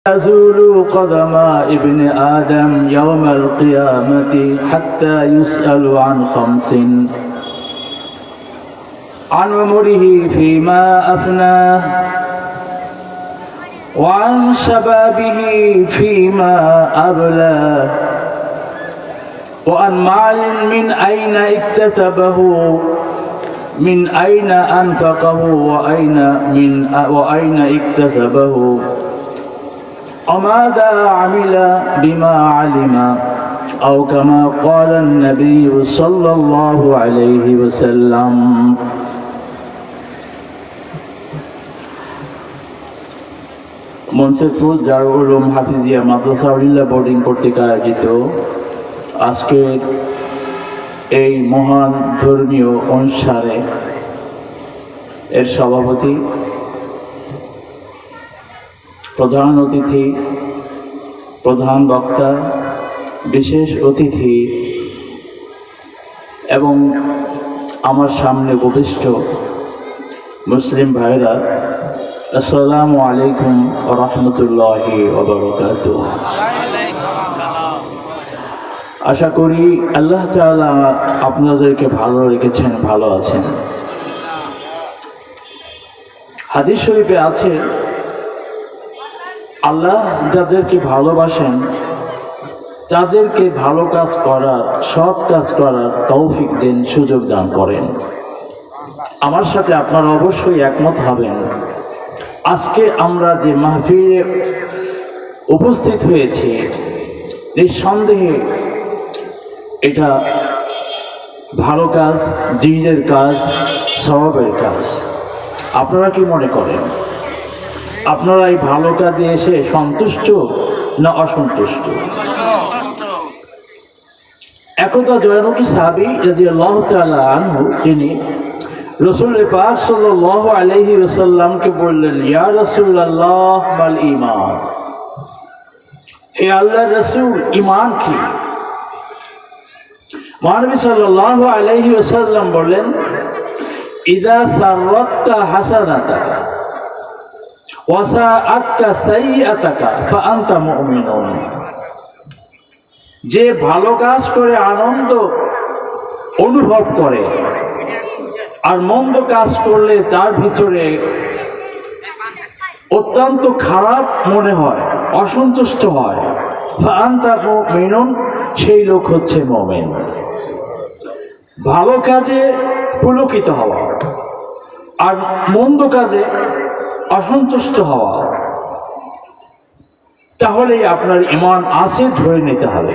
تزول قدم ابن آدم يوم القيامة حتى يسأل عن خمس: عن عمره فيما أفناه، وعن شبابه فيما أبلاه، وعن مال من أين اكتسبه، من أين أنفقه، وأين اكتسبه، وماذا عمل بما علم، أو كما قال النبي صلى الله عليه وسلم। মনসেরপুর দারুল উলুম হাফিজিয়া মাদ্রাসা উলিল্লাহ boarding কর্তৃক আয়োজিত আজকের এই মহান ধর্মীয় অনুষ্ঠানে এর সভাপতি, প্রধান অতিথি, প্রধান বক্তা, বিশেষ অতিথি এবং আমার সামনে উপবিষ্ট মুসলিম ভাইরা, আসসালামু আলাইকুম ওয়া রাহমাতুল্লাহি ওয়া বারাকাতুহু। আশা করি আল্লাহ তাআলা আপনাদেরকে ভালো রেখেছেন, ভালো আছেন। হাদিস শরীফে আছে, আল্লাহ যাদেরকে ভালোবাসেন তাদেরকে ভালো কাজ করার, সৎ কাজ করার তৌফিক দেন, সুযোগ দান করেন। আমার সাথে আপনারা অবশ্যই একমত হবেন। আজকে আমরা যে মাহফিলে উপস্থিত হয়েছি, নিঃসন্দেহে এটা ভালো কাজ, জিনের কাজ, সওয়াবের কাজ। আপনারা কি মনে করেন? আপনারা এই ভালো কাজে এসে সন্তুষ্ট না অসন্তুষ্ট? একদা জয়নবী সাহাবী রাদিয়াল্লাহু তাআলা আনহু, তিনি রাসূল পাক সাল্লাল্লাহু আলাইহি ওয়াসাল্লামকে বললেন, ইয়া রাসূলুল্লাহ মাল ঈমান, হে আল্লাহর রাসূল, ঈমান কি? মহানবী সাল্লাল্লাহু আলাইহি ওয়াসাল্লাম বললেন, ইযা সাররাতা হাসানাতাকা ওয়াসাআতকা সাইয়্যাতাকা ফাআনতা মুমিনুন। যে ভালো কাজ করে আনন্দ অনুভব করে আর মন্দ কাজ করলে তার ভিতরে অত্যন্ত খারাপ মনে হয়, অসন্তুষ্ট হয়, ফাআনতা মুমিনুন, সেই লোক হচ্ছে মুমিন। ভালো কাজে পুলকিত হওয়া আর মন্দ কাজে অসন্তুষ্ট হওয়া, তাহলেই আপনার ঈমান আছে ধরে নিতে হবে।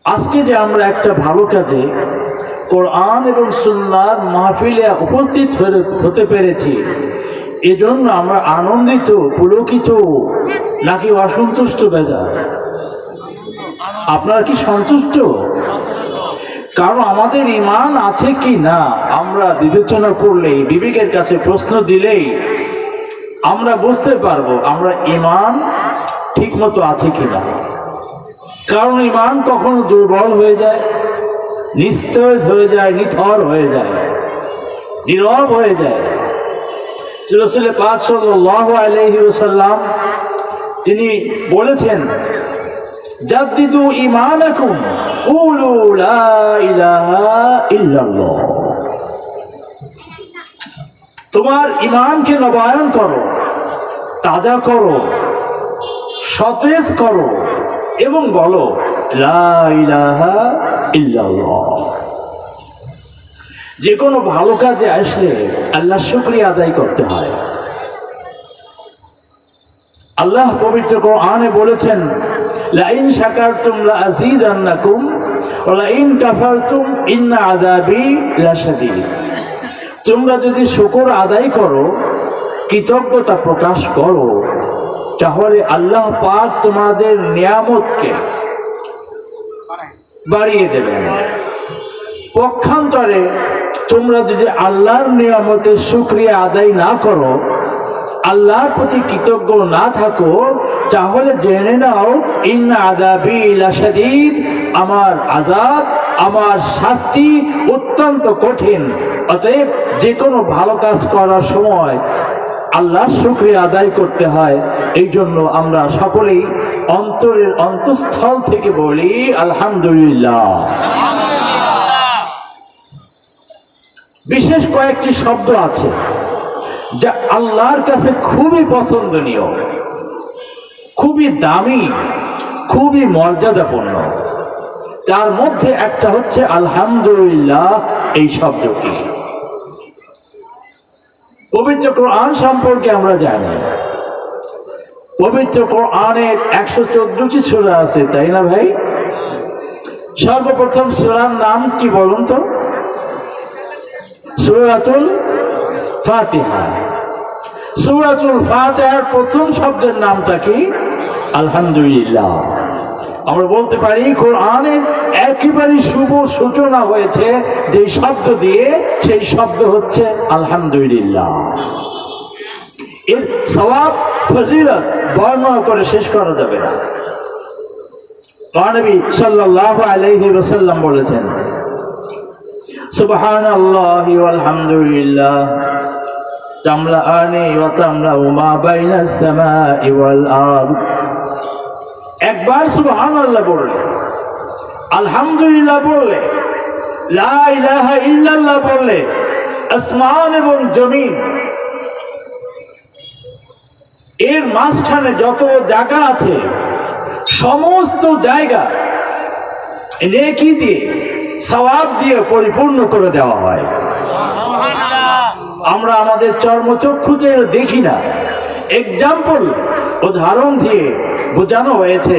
আজকে যে আমরা একটা ভালো কাজে কোরআন এবং সুন্নাহর মাহফিলে উপস্থিত হতে পেরেছি, এজন্য আমরা আনন্দিত, পুলকিত নাকি অসন্তুষ্ট বেজার? আপনারা কি সন্তুষ্ট? কারণ আমাদের ঈমান আছে কি না আমরা বিবেচনা করলেই, বিবেকের কাছে প্রশ্ন দিলেই আমরা বুঝতে পারবো আমরা ঈমান ঠিক মতো আছে কিনা। কারণ ঈমান কখনো দুর্বল হয়ে যায়, নিস্তেজ হয়ে যায়, নিথর হয়ে যায়, নীরব হয়ে যায়। রাসূল পাক সাল্লাল্লাহু আলাইহি ওয়াসাল্লাম তিনি বলেছেন, জাদ্দিদু ঈমানাকুম কুলু লা ইলাহা ইল্লাল্লাহ। তোমার ঈমানকে নবায়ন করো, তাজা করো, সতেজ করো এবং বলো লা ইলাহা ইল্লাল্লাহ। যে কোনো ভালো কাজে আসলে আল্লাহর শুকরিয়া আদায় করতে হয়। আল্লাহ পবিত্র কোরআনে বলেছেন, লাইন শাকারতুম লাযীদান্নাকুম ওয়া লাইন কাফারতুম ইন্না আযাবি লাশাদীদ। তোমরা যদি শুকর আদায় করো, কৃতজ্ঞতা প্রকাশ করো, তাহলে আল্লাহ পাক তোমাদের নিয়ামতকে বাড়িয়ে দেবেন। পক্ষান্তরে তোমরা যদি আল্লাহর নিয়ামতের শুকরিয়া আদায় না করো, আল্লাহর প্রতি কৃতজ্ঞ না থাকো, তাহলে জেনে নাও ইন্না আযাবি লাশাদীদ, আমার আযাব, আমার শাস্তি অত্যন্ত কঠিন। অতএব যে কোনো ভালো কাজ করার সময় আল্লাহর শুকরিয়া আদায় করতে হয়। এই জন্য আমরা সকলেই অন্তরের অন্তঃস্থল থেকে বলি আলহামদুলিল্লাহ। বিশেষ কয়েকটি শব্দ আছে যা আল্লাহর কাছে খুবই পছন্দনীয়, খুবই দামি, খুবই মর্যাদাপূর্ণ। তার মধ্যে একটা হচ্ছে আলহামদুলিল্লাহ। এই শব্দটি পবিত্র কোরআন সম্পর্কে আমরা জানি। পবিত্র কোরআনের 114টি সূরা আছে, তাই না ভাই? সর্বপ্রথম সূরার নাম কি বলুন তো? সূরাতুল ফাতিহা। সূরাতুল ফাতিহার প্রথম শব্দের নামটা কি? আলহামদুলিল্লাহ। আমরা বলতে পারি কোরআনের একেবারে শুভ সূচনা হয়েছে যে শব্দ দিয়ে, সেই শব্দ হচ্ছে আলহামদুলিল্লাহ। এর সওয়াব ফজিলত বর্ণনা করে শেষ করা যাবে না। নবী সাল্লাল্লাহু আলাইহি ওয়াসাল্লাম বলেছেন, সুবহানাল্লাহি ওয়াল হামদুলিল্লাহ তামলাআনি ওয়া তামলাউ মা বাইনাস সামাই ওয়াল আরদ। একবার সুবহানাল্লাহ বললে, আলহামদুলিল্লাহ বললে, লা ইলাহা ইল্লাল্লাহ বললে, আসমান এবং জমিন এর মাঝখানে যত জায়গা আছে সমস্ত জায়গা নেকি দিয়ে, সওয়াব দিয়ে পরিপূর্ণ করে দেওয়া হয়। আমরা আমাদের চর্মচক্ষুতে দেখি না। এক্সাম্পল, উদাহরণ দিয়ে বোঝানো হয়েছে,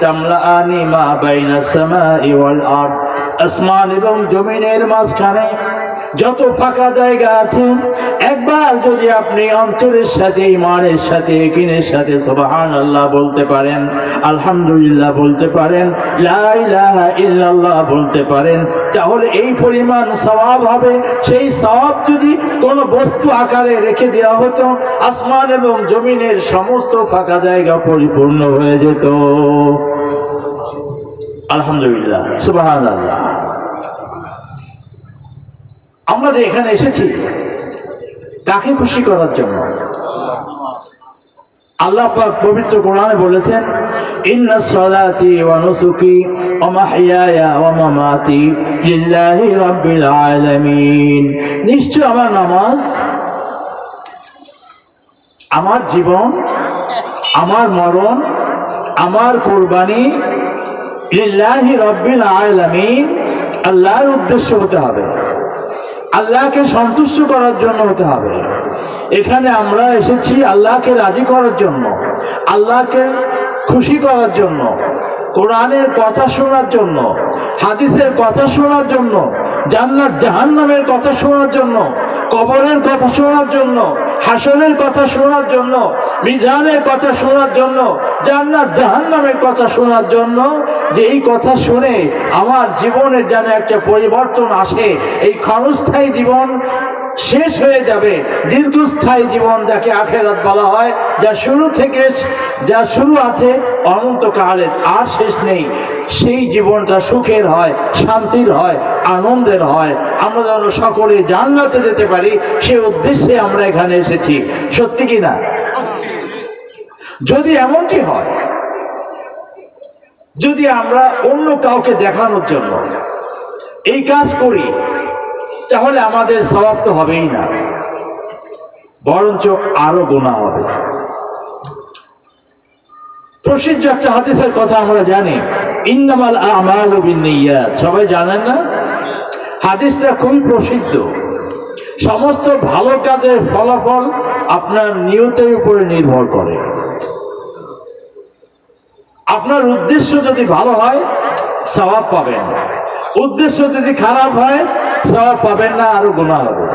তামলাআনি মা বাইনাস সামাই ওয়াল আরদ, আসমান এবং জমিনের মাঝখানে যত ফাঁকা জায়গা আছে, একবার যদি আপনি অন্তরের সাথে, ঈমানের সাথে, ইয়াকিনের সাথে সুবহানাল্লাহ বলতে পারেন, আলহামদুলিল্লাহ বলতে পারেন, লা ইলাহা ইল্লাল্লাহ বলতে পারেন, তাহলে এই পরিমাণ সওয়াব হবে। সেই সওয়াব যদি কোনো বস্তু আকারে রেখে দেওয়া হতো, আসমান এবং জমিনের সমস্ত ফাঁকা জায়গা পরিপূর্ণ হয়ে যেত। আলহামদুলিল্লাহ, সুবহানাল্লাহ। আমরা যে এখানে এসেছি কাকে খুশি করার জন্য? আল্লাহ পাক পবিত্র কোরআনে বলেছেন, ইন্নাস সালাতি ওয়া নুসুকি ওয়া মাহইয়ায়া ওয়া মামাতি লিল্লাহি রাব্বিল আলামিন। নিশ্চয় আমার নামাজ, আমার জীবন, আমার মরণ, আমার কুরবানি লিল্লাহি রাব্বিল আলামিন, আল্লাহর উদ্দেশ্য হতে হবে, আল্লাহকে সন্তুষ্ট করার জন্য হতে হবে। এখানে আমরা এসেছি আল্লাহকে রাজি করার জন্য, আল্লাহকে খুশি করার জন্য, কোরআনের কথা শোনার জন্য, হাদিসের কথা শোনার জন্য, জান্নাত জাহান্নামের কথা শোনার জন্য, কবরের কথা শোনার জন্য, হাসরের কথা শোনার জন্য, মিজানের কথা শোনার জন্য, জান্নাত জাহান্নামের কথা শোনার জন্য। যে এই কথা শুনে আমার জীবনের যেন একটা পরিবর্তন আসে। এই ক্ষণস্থায়ী জীবন শেষ হয়ে যাবে, দীর্ঘস্থায়ী জীবন যাকে আখিরাত বলা হয়, যা শুরু থেকে, যা শুরু আছে অনন্তকালের, আর শেষ নেই। সেই জীবনটা সুখের হয়, শান্তির হয়, আনন্দের হয়। আমরা যেন সকলে জান্নাতে যেতে পারি, সে উদ্দেশ্যে আমরা এখানে এসেছি। সত্যি কি না? যদি এমনটি হয়, যদি আমরা অন্য কাউকে দেখানোর জন্য এই কাজ করি, তাহলে আমাদের সওয়াব তো হবেই না, বরঞ্চ আরো গুনাহ হবে। প্রসিদ্ধ একটা হাদিসের কথা আমরা জানি, ইন্নামাল আমালু বিন্নিয়াত। সবাই জানেন না? হাদিসটা খুবই প্রসিদ্ধ। সমস্ত ভালো কাজের ফলাফল আপনার নিয়তের উপরে নির্ভর করে। আপনার উদ্দেশ্য যদি ভালো হয়, সওয়াব পাবেন। উদ্দেশ্য যদি খারাপ হয়, সওয়াব পাবেন না, আরো গুনাহ হবে।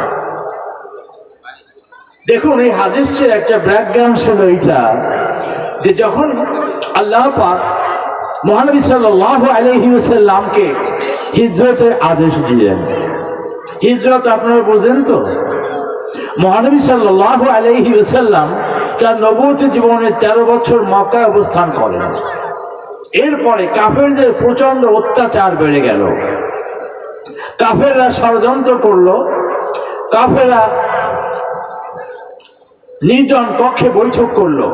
দেখুন, এই হাদিসের একটা ব্যাকগ্রাউন্ড ছিল এইটা, যে যখন আল্লাহ পাক মহানবী সাল্লাল্লাহু আলাইহি ওয়াসাল্লামকে হিজরতের আদেশ দিলেন। হিজরত আপনারা বোঝেন তো? মহানবী সাল্লাল্লাহু আলাইহি ওয়াসাল্লাম তার নবুয়ত জীবনের 13 বছর মক্কায় অবস্থান করেন। এরপরে কাফেরদের প্রচন্ড অত্যাচার বেড়ে গেল। কাফেররা ষড়যন্ত্র করলো, কাফেররা নির্জন কক্ষে বৈঠক করলো।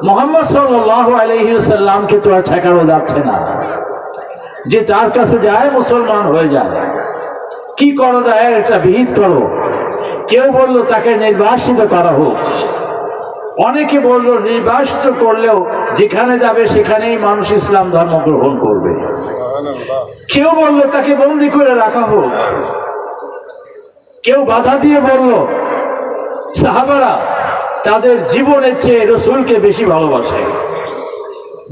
মুহাম্মদ সাল্লাল্লাহু আলাইহি ওয়াসাল্লামকে তো আর ঠেকানো যাচ্ছে না, যে যার কাছে যায় মুসলমান হয়ে যায়। কি করা যায় এটা বিহিত করো। কেউ বললো তাকে নির্বাসিত করা হোক, অনেকে বললো নির্বাসিত করলেও যেখানে যাবে সেখানেই মানুষ ইসলাম ধর্ম গ্রহণ করবে। কেউ বললো তাকে বন্দি করে রাখা হোক, কেউ বাধা দিয়ে বলল সাহাবারা তাদের জীবনের চেয়ে রসুলকে বেশি ভালোবাসে,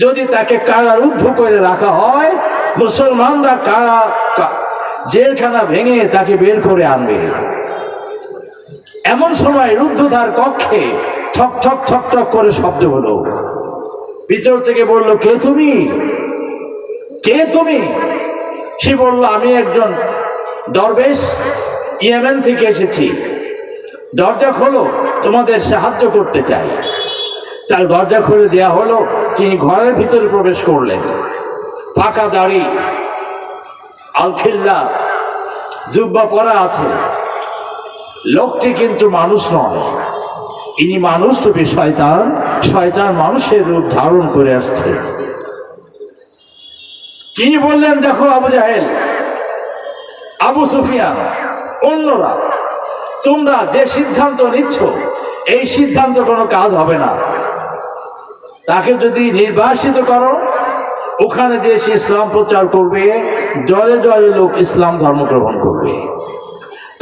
যদি তাকে কারারুদ্ধ করে রাখা হয় মুসলমানরা জেলখানা ভেঙে তাকে বের করে আনবে। এমন সময় রুদ্ধদ্বার কক্ষে ঠক ঠক ঠক ঠক করে শব্দ হলো। ভিতর থেকে বলল, কে তুমি, কে তুমি? সে বলল, আমি একজন দরবেশ, ইয়েমেন থেকে এসেছি, দরজা খোলো, তোমাদের সাহায্য করতে চাই। তার দরজা খুলে দেয়া হলো। তিনি ঘরের ভিতরে প্রবেশ করলেন। পাকা দাড়ি, আলখিল্লা, জুব্বা পরা আছে। লোকটি কিন্তু মানুষ নয়, ইনি মানুষ রূপী শয়তান, শয়তান মানুষের রূপ ধারণ করে আসছে। তিনি বললেন, দেখো আবু জাহেল, আবু সুফিয়ান, অন্যরা, তোমরা যে সিদ্ধান্ত নিচ্ছ এই সিদ্ধান্ত কোনো কাজ হবে না। তাকে যদি নির্বাসিত করো, ওখানে দিয়ে সে ইসলাম প্রচার করবে, জলে জলে লোক ইসলাম ধর্ম গ্রহণ করবে।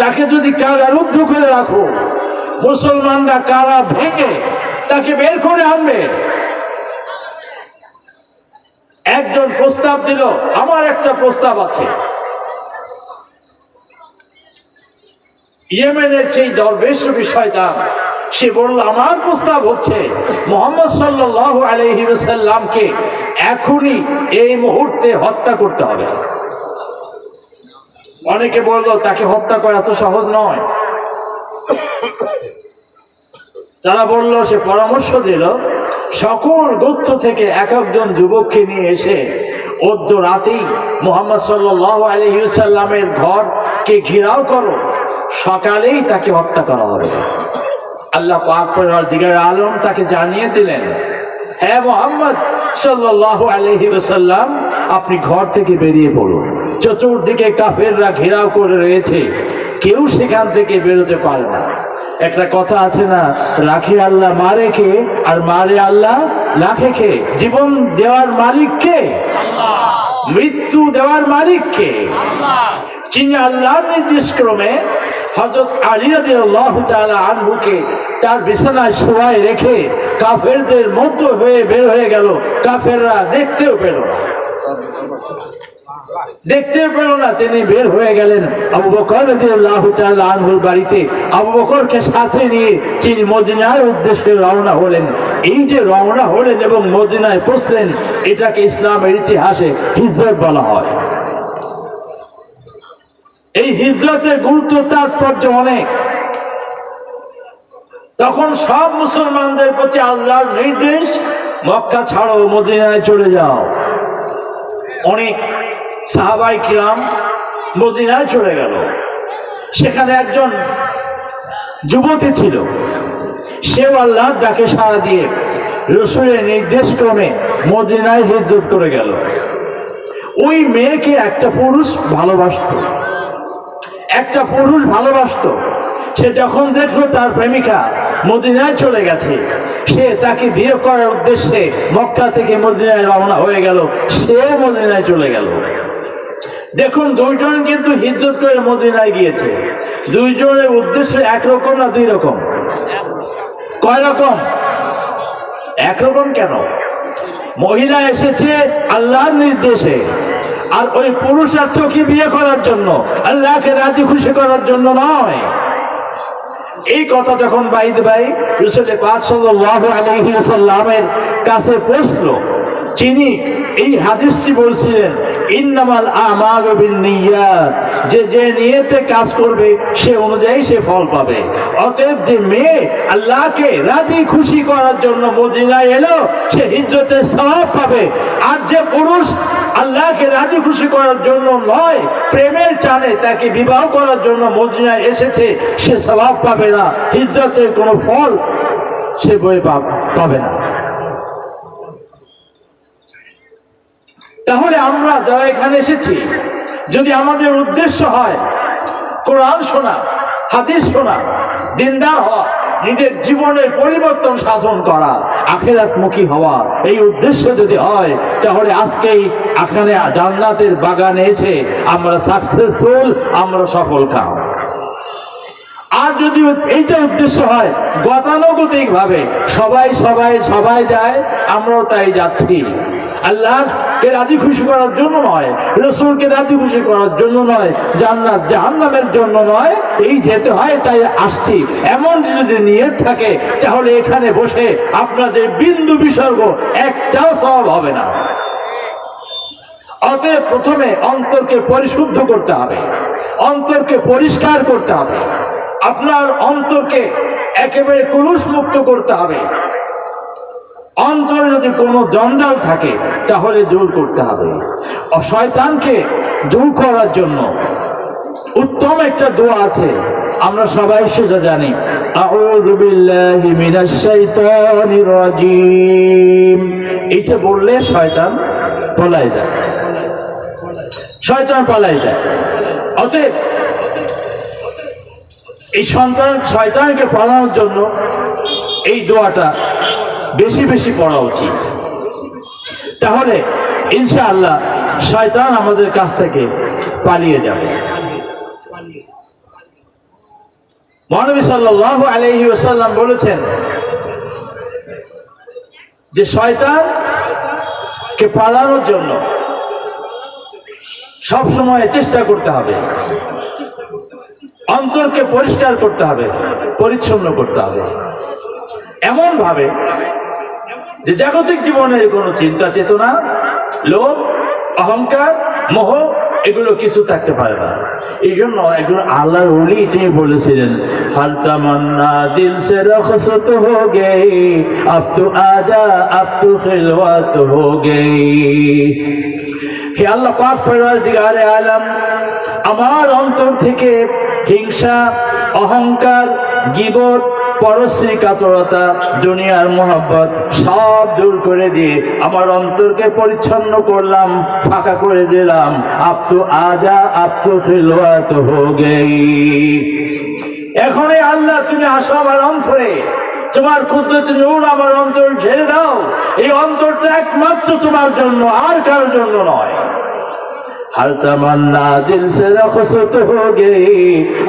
তাকে যদি কারারুদ্ধ করে রাখো, মুসলমানরা কারা ভেঙে তাকে বের করে আনবে। একজন প্রস্তাব দিল, আমার একটা প্রস্তাব আছে। ইয়েমেনের সেই দরবেশরূপী শয়তান, সে বলল, আমার প্রস্তাব হচ্ছে মুহাম্মদ সাল্লাল্লাহু আলাইহি ওয়াসাল্লামকে এখনই এই মুহূর্তে হত্যা করতে হবে। অনেকে বলল তাকে হত্যা করা এত সহজ নয়। তারা বলল, সে পরামর্শ দিল, সকল গোত্র থেকে এক একজন যুবককে নিয়ে এসে অদ্য রাতেই মুহাম্মদ সাল্লাল্লাহু আলাইহি ওয়াসাল্লামের ঘরকে ঘেরাও করো, সকালেই তাকে হত্যা করা হবে। আল্লাহ পাক পরওয়ারদিগার আলম তাকে জানিয়ে দিলেন, হ্যাঁ মুহাম্মদ সাল্লাল্লাহু আলাইহি ওয়াসাল্লাম, আপনি ঘর থেকে বেরিয়ে পড়ুন। চতুর্দিকে কাফেররা ঘেরাও করে রয়েছে, কেউ সেখান থেকে বেরোতে পারে না। একটা কথা আছে না, রাখে আল্লাহ মারে কে, আর মারে আল্লাহ রাখে কে? জীবন দেওয়ার মালিক কে? মৃত্যু দেওয়ার মালিক কে? যিনি আল্লাহর নির্দেশ ক্রমে হযরত আলী রাদিয়াল্লাহু তাআলা আনহুকে তার বিছানায় শোয়ায় রেখে কাফেরদের মধ্য হয়ে বের হয়ে গেল। কাফেররা দেখতেও পেল না, তিনি বের হয়ে গেলেন আবু বকর রাদিয়াল্লাহু তাআলা আনহুর বাড়িতে। আবু বকরকে সাথে নিয়ে তিনি মদিনার উদ্দেশ্যে রওনা হলেন। এই যে রওনা হলেন এবং মদিনায় পৌঁছলেন, এটাকে ইসলামের ইতিহাসে হিজরত বলা হয়। এই হিজরতের গুরুত্ব তাৎপর্য অনেক। তখন সব মুসলমানদের প্রতি আল্লাহর নির্দেশ, মক্কা ছাড়ো, মদিনায় চলে যাও। অনেক সাহাবায়ে কিরাম মদিনায় চলে গেল। সেখানে একজন যুবতী ছিল, সেও আল্লাহর ডাকে সাড়া দিয়ে রাসূলের নির্দেশ ক্রমে মদিনায় হিজরত করে গেল। ওই মেয়েকে একটা পুরুষ ভালোবাসতো। সে যখন দেখলো তার প্রেমিকা মদিনায় চলে গেছে, সে তাকে বিয়ে করার উদ্দেশ্যে মক্কা থেকে মদিনায় রওনা হয়ে গেল। সেও মদিনায় চলে গেল। দেখুন, দুইজন কিন্তু হিজরত করে মদিনায় গিয়েছে। দুইজনের উদ্দেশ্য একরকম না দুই রকম? কয় রকম? একরকম কেন? মহিলা এসেছে আল্লাহর নির্দেশে, আর ওই পুরুষ আসছে ওকে বিয়ে করার জন্য, আল্লাহকে রাজি খুশি করার জন্য নয়। এই কথা যখন বাইদ ভাই রাসূল পাক সাল্লাল্লাহু আলাইহি ওয়াসাল্লামের কাছে পৌঁছলো, তিনি এই হাদিসটি বলছিলেন, ইন্নামাল আমালু বিন্নিয়াত, যে নিয়তে কাজ করবে সে অনুযায়ী সে ফল পাবে। অতএব যে মেয়ে আল্লাহকে রাজি খুশি করার জন্য মদিনায় এলো, সে হিজরতের সওয়াব পাবে। আর যে পুরুষ আল্লাহকে রাজি খুশি করার জন্য নয়, প্রেমের টানে তাকে বিবাহ করার জন্য মদিনায় এসেছে, সে সওয়াব পাবে না, হিজরতের কোনো ফল সে বই পাবে না। তাহলে আমরা যারা এখানে এসেছি, যদি আমাদের উদ্দেশ্য হয় কোরআন শোনা, হাদিস শোনা, দিনদার হওয়া, নিজের জীবনের পরিবর্তন সাধন করা, আখিরাতমুখী হওয়া, এই উদ্দেশ্য যদি হয়, তাহলে আজকেই এখানে জান্নাতের বাগানে এসে আমরা সাকসেসফুল, আমরা সফল কাম। আর যদি এইটা উদ্দেশ্য হয় গতানুগতিক ভাবে সবাই সবাই সবাই যায়, আমরাও তাই যাচ্ছি, আল্লাহকে রাজি খুশি করার জন্য নয়, রসুলকে রাজি খুশি করার জন্য নয়, জান্নাত জাহান্নামের জন্য নয়, এই যেতে হয় তাই আসছি, এমন যদি নিয়ত থাকে, তাহলে এখানে বসে আপনাদের বিন্দু বিসর্গ একটাও সওয়াব হবে না। অতএব প্রথমে অন্তরকে পরিশুদ্ধ করতে হবে, অন্তরকে পরিষ্কার করতে হবে, আপনার অন্তরকে একেবারে কলুষ মুক্ত করতে হবে। অন্তরে যদি কোনো জঞ্জাল থাকে তাহলে দূর করতে হবে। শয়তানকে দূর করার জন্য উত্তম একটা দোয়া আছে, আমরা সবাই সেটা জানি, আউযু বিল্লাহি মিনাশ শাইতানির রাজিম। এটা বললে শয়তান পলায় যায়, শয়তান পালায় যায়। অতএব এই শয়তানকে পালানোর জন্য এই দোয়াটা বেশি বেশি পড়া উচিত। তাহলে ইনশাআল্লাহ শয়তান আমাদের কাছ থেকে পালিয়ে যাবে। মহানবী সাল্লাল্লাহু আলাইহি ওয়াসাল্লাম বলেছেন যে শয়তানকে পালানোর জন্য সব সময় চেষ্টা করতে হবে, অন্তরকে পরিষ্কার করতে হবে, পরিচ্ছন্ন করতে হবে, এমন ভাবে যে জাগতিক জীবনের কোনো চিন্তা চেতনা, লোভ, অহংকার, মোহ এগুলো কিছু থাকতে পারে না। এই জন্য একজন আল্লাহর ওলি তিনি বলেছিলেন, হর তামান্না দিল সে রখসত হো গই, আব তো আজা আব তো খিলওয়াত হো গই। হে আল্লাহ পাক পরওয়ারদিগারে আলম, আমার অন্তর থেকে হিংসা, অহংকার, গীবত, পরশ্রী কাতরতা, দুনিয়ার মোহাব্বত সব দূর করে দিয়ে আমার অন্তরকে পরিচ্ছন্ন করলাম, ফাঁকা করে দিলাম। আব তো আজা আব তো খিলওয়াত হো গই। এখনই আল্লাহ তুমি আসো আমার অন্তরে, তোমার কুদরত নূর আমার অন্তর ঢেলে দাও। এই অন্তরটা একমাত্র তোমার জন্য, আর কারোর জন্য নয়। हर तमन्ना दिल से रखसत हो गई,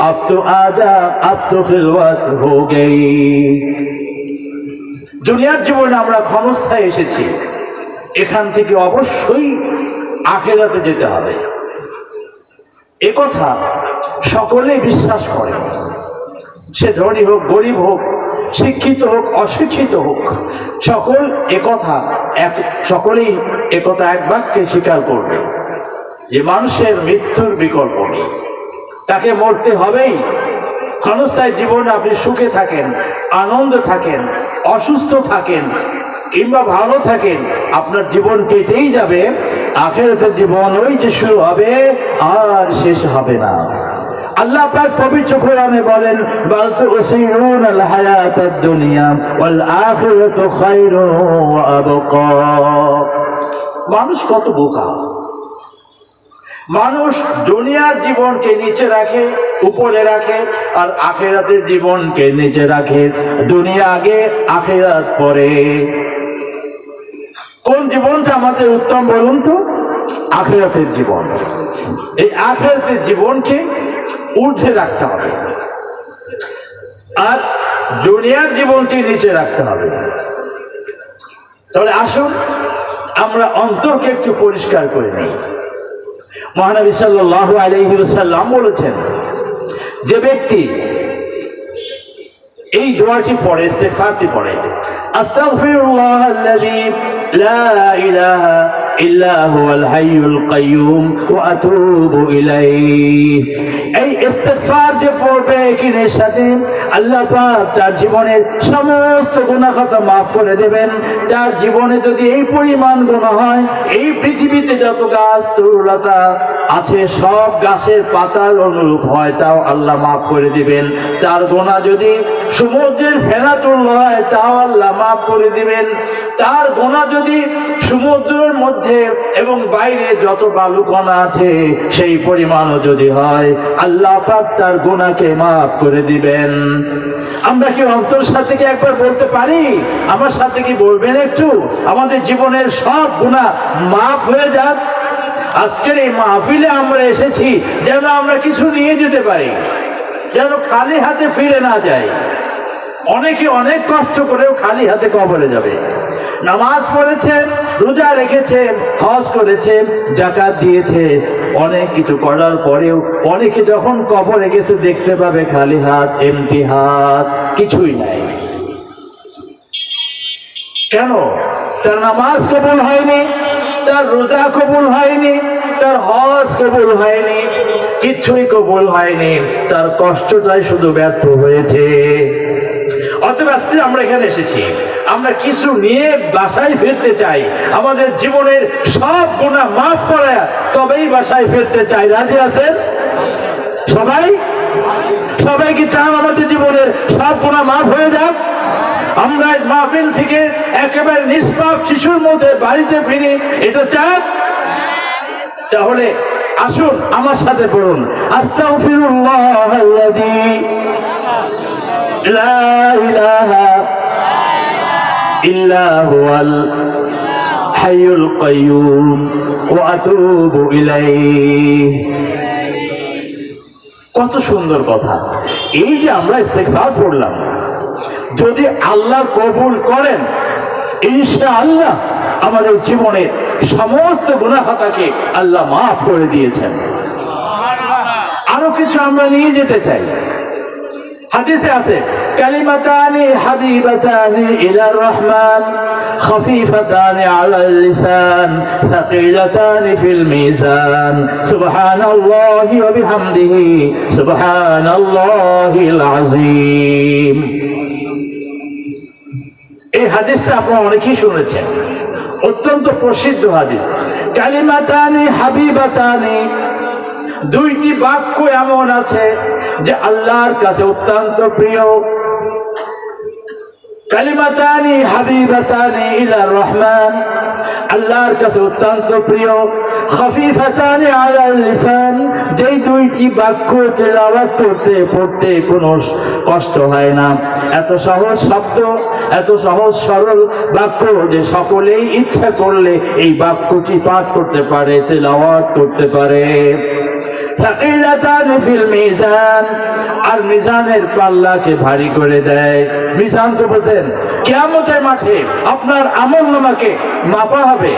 अब तो आजा अब तो खिलवत हो गई। দুনিয়ার জীবনে আমরা ক্ষণস্থায় এসেছি, এখান থেকে অবশ্যই আখিরাতে যেতে হবে, এ কথা সকলেই বিশ্বাস করে। সে ধনী হোক, গরিব হোক, শিক্ষিত হোক, অশিক্ষিত হোক, সকলেই একথা এক বাক্যে স্বীকার করবে যে মানুষের মৃত্যুর বিকল্প নেই, তাকে মরতে হবেই। ক্ষণস্থায়ী জীবনে আপনি সুখে থাকেন, আনন্দে থাকেন, অসুস্থ থাকেন কিংবা ভালো থাকেন, আপনার জীবন কেটেই যাবে। আখিরাতের জীবন ওই যে শুরু হবে আর শেষ হবে না। আল্লাহ পাক পবিত্র কোরআনে বলেন, বাল তুসিরুনাল হায়াতাদ দুনিয়া ওয়াল আখিরাতু খায়রুন ওয়া আবকা। মানুষ কত বোকা! মানুষ দুনিয়ার জীবনকে নিচে রাখে, উপরে রাখে, আর আখিরাতের জীবনকে নিচে রাখে। দুনিয়া আগে, আখিরাত পরে। কোন জীবনটা আমাদের উত্তম বলুন তো? আখিরাতের জীবন। এই আখিরাতের জীবনকে ঊর্ধ্বে রাখতে হবে, আর দুনিয়ার জীবনকে নিচে রাখতে হবে। তাহলে আসুন আমরা অন্তরকে একটু পরিষ্কার করে নিই। মহানবী সাল্লাল্লাহু আলাইহি ওয়াসাল্লাম বলেছেন, যে ব্যক্তি এই দোয়াটি পড়ে, ইস্তিগফারটি পড়ে, আস্তাগফিরুল্লাহাল্লাযী লা ইলাহা ইল্লা হুয়াল হাইয়ুল কাইয়ুম ওয়া আতুবু ইলাইহি। এই ইস্তিগফার যে পড়বে কিনের সাথে আল্লাহ পাক তার জীবনের সমস্ত গুনাহ খাতা মাফ করে দেবেন। যার জীবনে যদি এই পরিমাণ গুনাহ হয়, এই পৃথিবীতে যত গাছ তরুলতা আছে সব গাছের পাতার অনুরূপ হয়, তাও আল্লাহ মাফ করে দিবেন। যার গুনাহ যদি সমুদ্রের ফেনা তুল্য হয়, তাও আল্লাহ মাফ করে দিবেন। তার গুনাহ যদি সমুদ্রের মধ্যে এবং বাইরে যত বালুকণা আছে সেই পরিমাণও যদি হয়, আল্লাহ পাক তার গুনাহকে মাফ করে দিবেন। আমরা কি অন্তর সাথে কি একবার বলতে পারি? আমার সাথে কি বলবেন একটু? আমাদের জীবনের সব গুনাহ মাফ হয়ে যাক। আজকের এই মাহফিলে আমরা এসেছি যেন আমরা কিছু নিয়ে যেতে পারি, যেন খালি হাতে ফিরে না যাই। অনেকে অনেক কষ্ট করেও খালি হাতে কবরে যাবে। নামাজ পড়েছে, রোজা রেখেছে, হজ করেছে, যাকাত দিয়েছে, অনেক কিছু করার পরেও অনেকে যখন কবরে গেছে দেখতে পাবে খালি হাত, এমটি হাত, কিছুই নাই। কেন? তার নামাজ কবুল হয়নি, তার রোজা কবুল হয়নি, তার হজ কবুল হয়নি, কিছুই কবুল হয়নি, তার কষ্টটাই শুধু ব্যর্থ হয়েছে। অতএব আজকে আমরা এখানে এসেছি, আমরা কিছু নিয়ে বাসায় ফিরতে চাই। আমাদের জীবনের সব গুনাহ মাফ করে তবেই বাসায় ফিরতে চাই। রাজি আছেন সবাই? সবাই কি চান আমাদের জীবনের সব গুনাহ মাফ হয়ে যাক? আমরা মাহফিল থেকে একেবারে নিষ্পাপ শিশুর মধ্যে বাড়িতে ফিরি, এটা চান? তাহলে আসুন আমার সাথে পড়ুন, আস্তাগফিরুল্লাহাল্লাযী লা ইলাহা ইল্লা হুয়াল হাইয়ুল কাইয়ুম ওয়া আতুবু ইলাইহি। কত সুন্দর কথা! এই যে আমরা ইস্তিগফার পড়লাম, যদি আল্লাহ কবুল করেন ইনশাআল্লাহ আমাদের জীবনের সমস্ত গুনাহ খাতাকে আল্লাহ মাফ করে দিয়েছেন। আরো কিছু আমরা নিয়ে যেতে চাই। হাদিসে আছে, কালিমাতানি হাবিবাতানি ইলার রহমান খফিফাতানি আলাল লিসান সাকিলাতানি ফিল মিজান সুবহানাল্লাহি ওয়া বিহামদিহি সুবহানাল্লাহিল আযীম। এই হাদিসটা আপনারা অনেকেই শুনেছেন, অত্যন্ত প্রসিদ্ধ হাদিস। কালিমাতানি হাবিবাতানি, দুইটি বাক্য এমন আছে যে আল্লাহর কাছে অত্যন্ত প্রিয়। কালিমাতানি হাবিবাতানি ইলার রহমান, আল্লাহর কাছে অত্যন্ত প্রিয়। খফিফাতানি আলাল লিসান, যেই দুইটি বাক্য তেলাওয়াত করতে পড়তে কোনো কষ্ট হয় না। এত সহজ শব্দ, এত সহজ সরল বাক্য যে সকলেই ইচ্ছা করলে এই বাক্যটি পাঠ করতে পারে, তেলাওয়াত করতে পারে। সাকিলাতানি ফিল মিজান, আর মিজানের পাল্লাকে ভারী করে দেয়। মিজান তো বোঝেন, কিয়ামতের মাঠে আপনার আমলনামাকে মাপা হবে,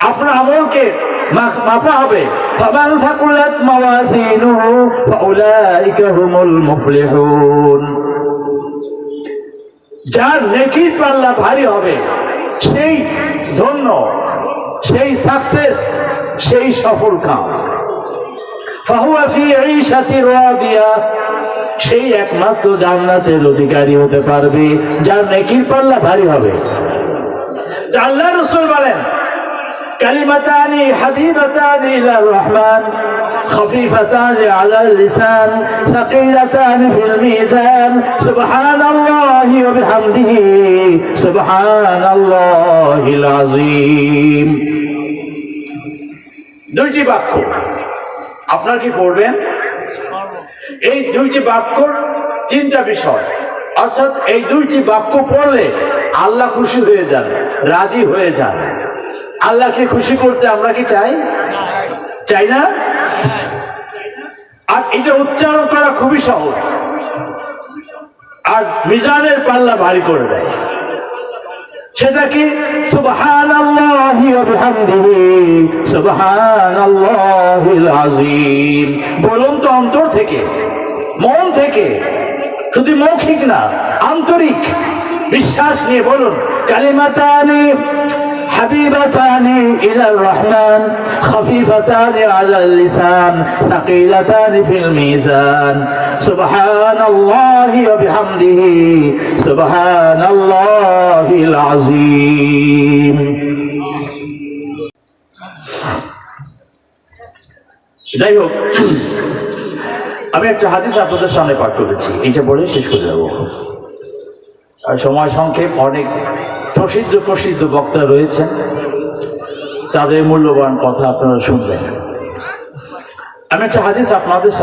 আপনার আমলকে মাপা হবে। ফামান থাকুলাত মাওয়াজিনুহু ফাউলাইকা হুমুল মুফলিহুন, যার নেকির পাল্লা ভারী হবে সেই ধন্য, সেই সাকসেস, সেই সফল কাম। ফাহুয়া ফি ঈশাতির রাদিয়া, সেই একমাত্র জান্নাতের অধিকারী হতে পারবে যার নেকির পাল্লা ভারী হবে। আল্লাহর রাসূল বলেন, কালিমাতানি হাবিবাতানি ইলার রহমান খফিফাতানি আলাল লিসান সাকিলাতানি ফিল মিজান সুবহানাল্লাহি ওয়া বিহামদিহি সুবহানাল্লাহিল আযীম। দুইটি বাক্য আপনারা কি পড়বেন? এই দুইটি বাক্যর তিনটা বিষয়, অর্থাৎ এই দুইটি বাক্য পড়লে আল্লাহ খুশি হয়ে যান, রাজি হয়ে যান। আল্লাহকে খুশি করতে আমরা কি চাই? চাই না? আর এটা উচ্চারণ করা খুবই সহজ, আর মিজানের পাল্লা ভারী করে দেয়। সেটা কি? সুবহানাল্লাহি ওয়া বিহামদিহি সুবহানাল্লাহিল আযীম। বলুন তো অন্তর থেকে, মন থেকে, শুধু মৌখিক না, আন্তরিক বিশ্বাস নিয়ে বলুন, কালিমাতানি حبيبتان إلى الرحمن خفيفتان على اللسان ثقيلتان في الميزان سبحان الله وبحمده سبحان الله العظيم যাই হোক, আমি একটা হাদিস আপনাদের সামনে পাঠ করেছি, এইটা বলে শেষ করে দেবো। আর সময় সংক্ষেপ, অনেক প্রসিদ্ধ বক্তা রয়েছেন, তাদের মূল্যবান কথা আপনারা শুনবেন। আমি একটা হাদিস আপনাদের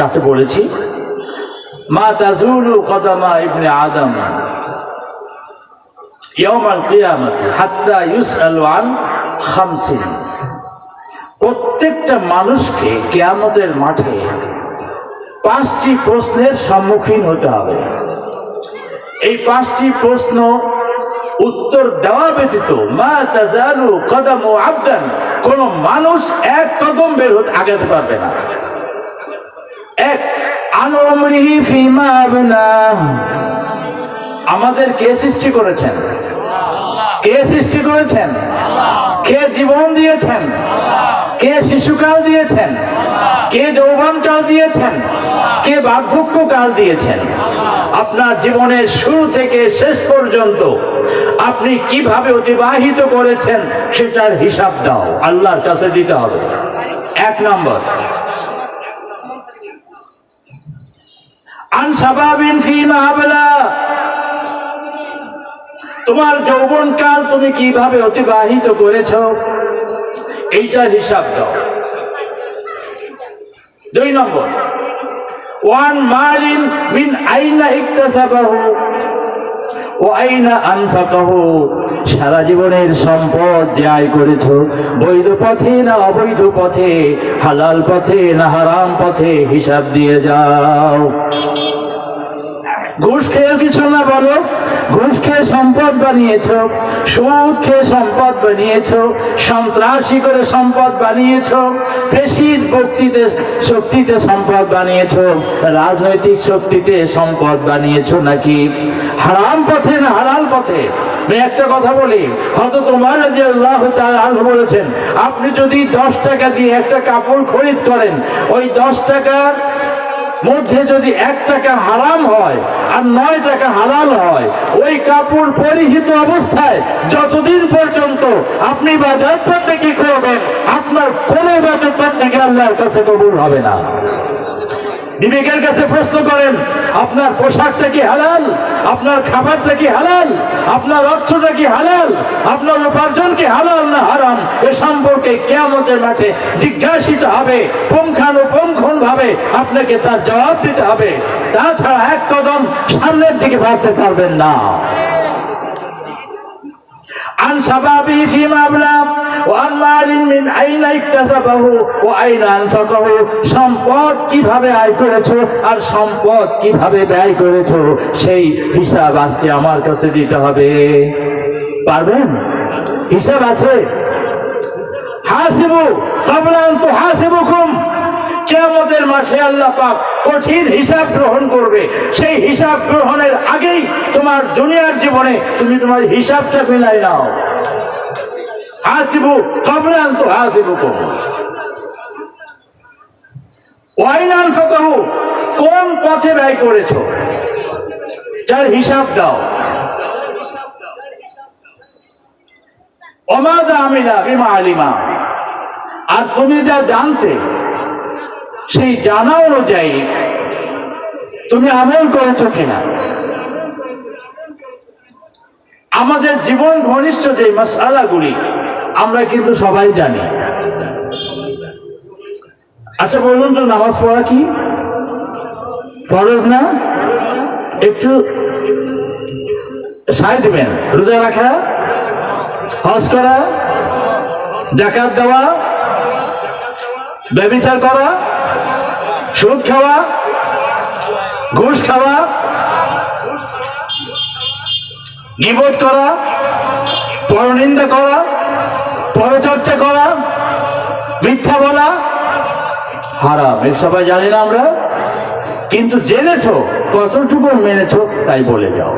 কাছে বলেছি, মা তাজুলু কদামা ইবনে আদম ইয়াউমাল কিয়ামাতি হাত্তা ইউসআলু আন খামসিন। প্রত্যেকটা মানুষকে কিয়ামতের মাঠে 5টি প্রশ্নের সম্মুখীন হতে হবে। এই 5টি প্রশ্ন উত্তর দেওয়া ব্যতীত মা তাজালু কদামু আবদান, কোন মানুষ এক কদম বের হতে আগাতে পারবে না। এক, আন উমরিহি ফিমা আবনা, আমাদের কে সৃষ্টি করেছেন? কে সৃষ্টি করেছেন? কে জীবন দিয়েছেন? কে শিশুকাল দিয়েছেন? কে যৌবনকাল দিয়েছেন? কে বার্ধক্যকাল দিয়েছেন? আপনার জীবনের শুরু থেকে শেষ পর্যন্ত আপনি কিভাবে অতিবাহিত করেছেন সেটার হিসাব দাও, আল্লাহর কাছে দিতে হবে। 1 নম্বর, আন শাবাবিন ফিমা আবলা, তোমার যৌবনকাল তুমি কিভাবে অতিবাহিত করেছো এইটার হিসাব দাও। 2 নম্বর, ওয়ান মালিন মিন আইনা ইকতাসাবাহু ওয়া আইনা আনফাকাহু, সারা জীবনের সম্পদ যে আয় করেছো, বৈধ পথে না অবৈধ পথে, হালাল পথে না হারাম পথে, হিসাব দিয়ে যাও। ঘুষ খেয়ে কিছু না বলো, ঘুষ খেয়ে সম্পদ বানিয়েছো, সুদ খেয়ে সম্পদ বানিয়েছো, সন্ত্রাসী করে সম্পদ বানিয়েছো, পেশির শক্তিতে সম্পদ বানিয়েছো, রাজনৈতিক শক্তিতে সম্পদ বানিয়েছো, নাকি হারাম পথে না হালাল পথে? আমি একটা কথা বলি, হয়তো তোমার যে আল্লাহ তাআলা বলেছেন, আপনি যদি 10 টাকা দিয়ে একটা কাপড় খরিদ করেন, ওই 10 টাকার মধ্যে যদি 1 টাকা হারাম হয় আর 9 টাকা হালাল হয়, ওই কাপড় পরিহিত অবস্থায় যতদিন পর্যন্ত আপনি ইবাদত বন্দেগী করবেন, আপনার কোন ইবাদত বন্দেগী আল্লাহর কাছে কবুল হবে না। বিবেকের কাছে প্রশ্ন করেন, আপনার পোশাকটা কি হালাল? আপনার খাবারটা কি হালাল? আপনার অর্থটা কি হালাল? আপনার উপার্জন কি হালাল না হারাম? এ সম্পর্কে কিয়ামতের মাঠে জিজ্ঞাসিত হবে, পুঙ্খানুপুঙ্খন ভাবে আপনাকে তার জবাব দিতে হবে। তাছাড়া 1 কদম সামনের দিকে বাড়তে পারবেন না। আন শাবাবি ফিমা আবলা ওয়া আন মালিন মিন আইনা ইকতাসাবাহু ওয়া আইনা আনফাকাহু, সম্পদ কিভাবে আয় করেছো আর সম্পদ কিভাবে ব্যয় করেছো সেই হিসাব আজকে আমার কাছে দিতে হবে। পারবেন? হিসাব আছে। হাসিবু ক্বাবলা আন তুহাসিবুকুম, কিয়ামতের মাসে আল্লাহ পাক কঠিন হিসাব গ্রহণ করবে। সেই হিসাব গ্রহণের আগেই তোমার দুনিয়ার জীবনে তুমি তোমার হিসাবটা মিলাই নাও। হাসিবু ক্বাবলা আন তুহাসিবুকুম ওয়া আইনা আনফাকাহু, কোন পথে ব্যয় করেছো যার হিসাব দাও। ওমাযা আমিলা বিমা আলিমা, আর তুমি যা জানতে সেই জানা অনুযায়ী তুমি আমল করেছো কিনা। আমাদের জীবন ঘনিষ্ঠ যে মাসআলাগুলি আমরা কিন্তু সবাই জানি। আচ্ছা বলুন তো, নামাজ পড়া কি ফরজ না? একটু সায় দিবেন। রোজা রাখা, হজ করা, যাকাত দেওয়া, ব্যভিচার করা, সুদ খাওয়া, ঘুষ খাওয়া, গীবত করা, পরনিন্দা করা, পরচর্চা করা, মিথ্যা বলা হারাম। এই সবাই জানি না আমরা, কিন্তু জেনেছো কতটুকু মেনেছো তাই বলে যাও।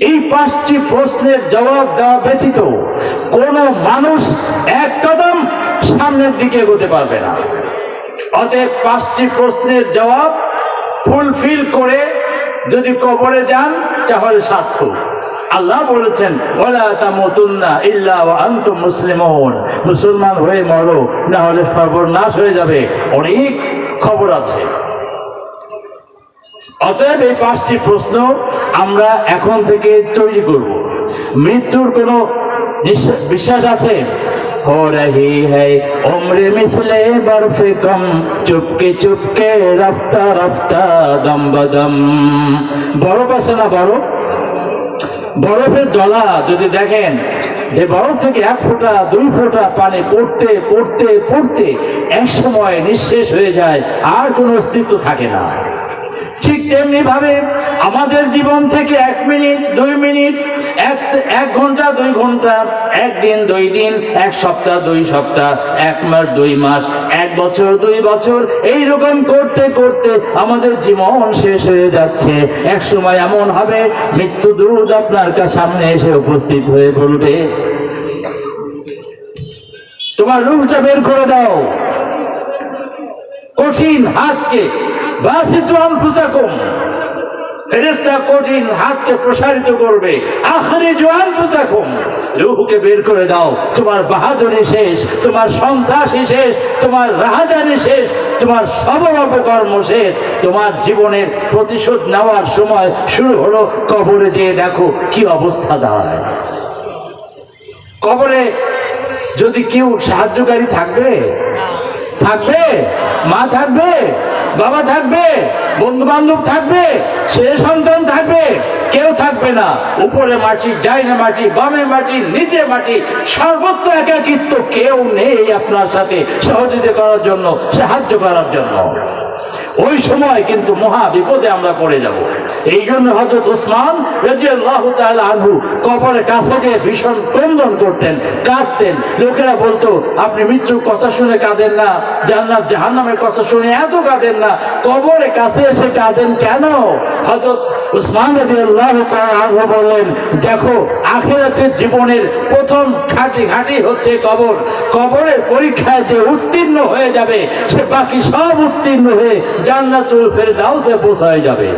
এই 5টি প্রশ্নের জবাব দেওয়া ব্যতীত কোনো মানুষ এক কদম সামনের দিকে এগোতে পারবে না। অতএব 5টি প্রশ্নের জবাব ফুলফিল করে যদি কবরে যান তাহলে সার্থক। আল্লাহ বলেছেন ওয়ালা তামুতুন্না ইল্লা ওয়া আনতুম মুসলিমুন, মুসলমান হয়ে মরো, না হলে সর্বনাশ হয়ে যাবে। অনেক খবর আছে। অতএব এই 5টি প্রশ্ন আমরা এখন থেকে তৈরি করব। মৃত্যুর কোনো বিশ্বাস আছে? हो रही है उम्र मिसले बर्फ कम, चुपके चुपके रफ्ता रफ्ता दम बदम। বরফ আছে না, বরফের দলা যদি দেখেন যে বরফ থেকে 1 ফোঁটা 2 ফোঁটা পানি পড়তে পড়তে পড়তে এক সময় নিঃশেষ হয়ে যায়, আর কোনো অস্তিত্ব থাকে না। ঠিক তেমনি ভাবে আমাদের জীবন থেকে 1 মিনিট 2 মিনিট, 1 ঘন্টা 2 ঘন্টা, 1 দিন 2 দিন, 1 সপ্তাহ 2 সপ্তাহ, 1 মাস 2 মাস, 1 বছর 2 বছর, এইরকম করতে করতে আমাদের জীবন শেষ হয়ে যাচ্ছে। এক সময় এমন হবে মৃত্যু দূত আপনার সামনে এসে উপস্থিত হয়ে বলবে, তোমার রূহটা বের করে দাও। কঠিন হাতকে বাসিতু আনফুসাকুম, ফেরেশতা কঠিন হাতকে প্রসারিত করবে, আখরিজু আনফুসাকুম, রূহকে বের করে দাও। তোমার বাহাদুরি শেষ, তোমার সন্ত্রাসী শেষ, তোমার রাহাজানি শেষ, তোমার সবল অপকর্ম শেষ, তোমার জীবনের প্রতিশোধ নেওয়ার সময় শুরু হলো। কবরে যেয়ে দেখো কি অবস্থা দাঁড়ায়। কবরে যদি কেউ সাহায্যকারী থাকবে? মা থাকবে, বাবা থাকবে, বন্ধু বান্ধব থাকবে, ছেলে সন্তান থাকবে? কেউ থাকবে না। উপরে মাটি, ডাইনে মাটি, বামে মাটি, নিচে মাটি, সর্বত্র একাকিত্ব। কেউ নেই আপনার সাথে সহযোগিতা করার জন্য, সাহায্য করার জন্য। ওই সময় কিন্তু মহা বিপদে আমরা পড়ে যাব। এই জন্য হযরত ওসমান রাদিয়াল্লাহু তাআলা আনহু কবরের কাছে গিয়ে ভীষণ ক্রন্দন করতেন, কাঁদতেন। লোকেরা বলতো, আপনি মৃত্যুর কথা শুনে কাঁদেন না, জান্নাত জাহান্নামের কথা শুনে এত কাঁদেন না, কবরের কাছে এসে কাঁদেন কেন? হযরত ওসমান রাদিয়াল্লাহু তাআলা আনহু বললেন, দেখো, আখিরাতের জীবনের প্রথম ঘাঁটি হচ্ছে কবর। কবরের পরীক্ষায় যে উত্তীর্ণ হয়ে যাবে, সে বাকি সব উত্তীর্ণ হয়ে জান্নাতুল ফেরদাউসে পৌঁছায় যাবে।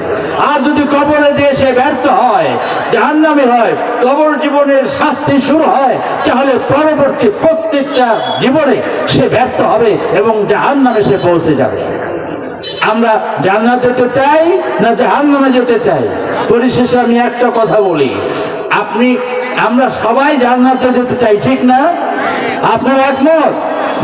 আর যদি কবরে দিয়ে সে ব্যর্থ হয়, জাহান্নামী হয়, কবর জীবনের শাস্তি শুরু হয়, তাহলে পরবর্তী প্রত্যেকটা জীবনে সে ব্যর্থ হবে এবং জাহান্নামে সে পৌঁছে যাবে। আমরা জান্নাত যেতে চাই না জাহান্নামে যেতে চাই? পরিশেষে আমি একটা কথা বলি, আমরা সবাই জান্নাতে যেতে চাই, ঠিক না? আপনারা একমত?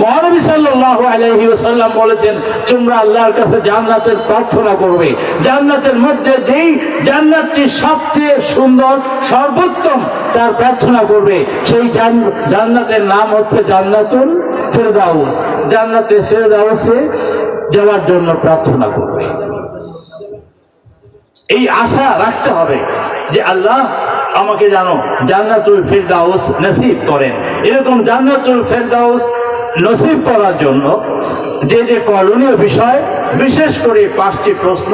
মহানবী সাল্লাল্লাহু আলাইহি ওয়াসাল্লাম বলেছেন, তোমরা আল্লাহর কাছে জান্নাতের প্রার্থনা করবে। জান্নাতের মধ্যে যেই জান্নাতটি সবচেয়ে সুন্দর, সর্বোত্তম, তার প্রার্থনা করবে। সেই জান্নাতের নাম হচ্ছে জান্নাতুল ফেরদাউস। জান্নাতে ফেরদাউসে যাওয়ার জন্য প্রার্থনা করবে। এই আশা রাখতে হবে যে আল্লাহ আমাকে জানো জান্নাতুল ফেরদাউস নসিব করেন। এরকম জান্নাতুল ফেরদাউস নসিব করার জন্য যে যে করণীয় বিষয়, বিশেষ করে 5টি প্রশ্ন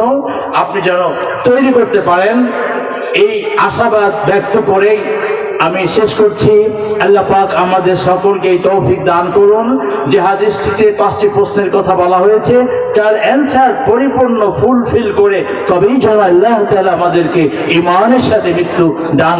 আপনি যেন তৈরি করতে পারেন, এই আশাবাদ ব্যক্ত করেই আমি শেষ করছি। আল্লাহ পাক আমাদের সকলকে এই তৌফিক দান করুন যে হাদিসটিতে 5টি প্রশ্নের কথা বলা হয়েছে, তার অ্যান্সার পরিপূর্ণ ফুলফিল করে তবেই যেন আল্লাহ তাআলা আমাদেরকে ঈমানের সাথে মৃত্যু দান